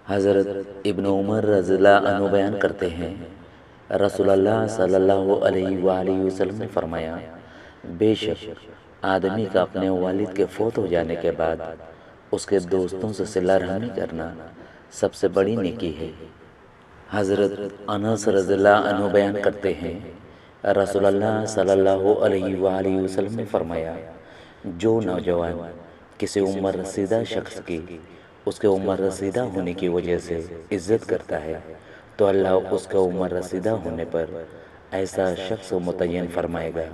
حضرت ابن عمر رضی اللہ عنہ بیان کرتے ہیں، رسول اللہ صلی اللہ علیہ وآلہ وسلم نے فرمایا، بے شک آدمی کا اپنے والد کے فوت ہو جانے کے بعد اس کے دوستوں سے صلہ رحمی کرنا سب سے بڑی نیکی ہے۔ حضرت انس رضی اللہ عنہ بیان کرتے ہیں، رسول اللہ صلی اللہ علیہ وآلہ وسلم نے فرمایا، جو نوجوان کسی عمر رسیدہ شخص کی اس کے عمر رسیدہ ہونے کی وجہ سے عزت کرتا ہے تو اللہ اس کے عمر رسیدہ ہونے پر ایسا شخص متعین فرمائے گا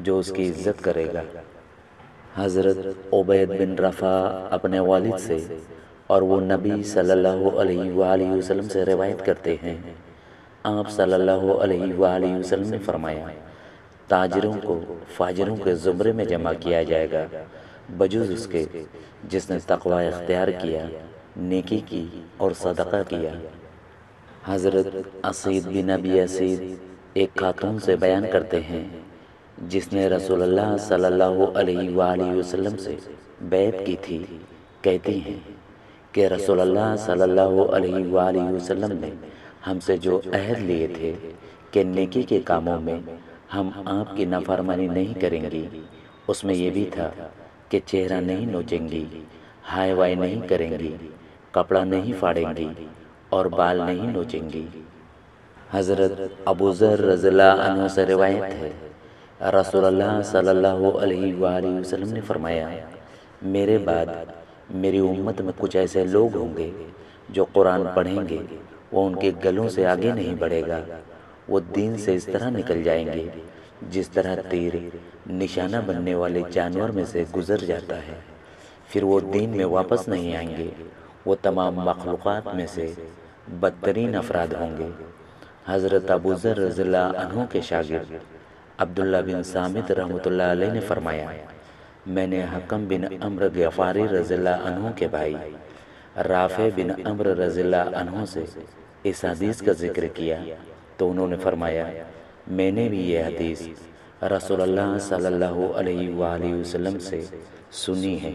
جو اس کی عزت کرے گا۔ حضرت عبید بن رفع اپنے والد سے اور وہ نبی صلی اللہ علیہ وآلہ وسلم سے روایت کرتے ہیں، آپ صلی اللہ علیہ وآلہ وسلم نے فرمایا، تاجروں کو فاجروں کے زمرے میں جمع کیا جائے گا بجز اس کے جس نے تقوی اختیار کیا، نیکی کی اور صدقہ کیا۔ حضرت اسید بن ابی اسید ایک خاتون سے بیان کرتے ہیں جس نے رسول اللہ صلی اللہ علیہ وآلہ وسلم سے بیعت کی تھی، کہتی ہیں کہ رسول اللہ صلی اللہ علیہ وآلہ وسلم نے ہم سے جو عہد لیے تھے کہ نیکی کے کاموں میں ہم آپ کی نافرمانی نہیں کریں گی، اس میں یہ بھی تھا کہ چہرہ نہیں نوچیں گی، ہائے وائے نہیں کریں گی، کپڑا نہیں پھاڑیں گی اور بال نہیں نوچیں گی۔ حضرت ابو ذر رضی اللہ عنہ سے روایت ہے، رسول اللہ صلی اللہ علیہ وآلہ وسلم نے فرمایا، میرے بعد میری امت میں کچھ ایسے لوگ ہوں گے جو قرآن پڑھیں گے، وہ ان کے گلوں سے آگے نہیں بڑھے گا، وہ دین سے اس طرح نکل جائیں گے جس طرح تیر نشانہ بننے والے جانور میں سے گزر جاتا ہے، پھر وہ دین میں واپس نہیں آئیں گے، وہ تمام مخلوقات میں سے بدترین افراد ہوں گے۔ حضرت ابو ذر رضی اللہ عنہ کے شاگرد عبداللہ بن صامت رحمۃ اللہ علیہ نے فرمایا، میں نے حکم بن عمرو غفاری رضی اللہ عنہ کے بھائی رافع بن عمرو رضی اللہ عنہ سے اس حدیث کا ذکر کیا تو انہوں نے فرمایا، میں نے بھی یہ حدیث رسول اللہ صلی اللہ علیہ وآلہ وسلم سے سنی ہے۔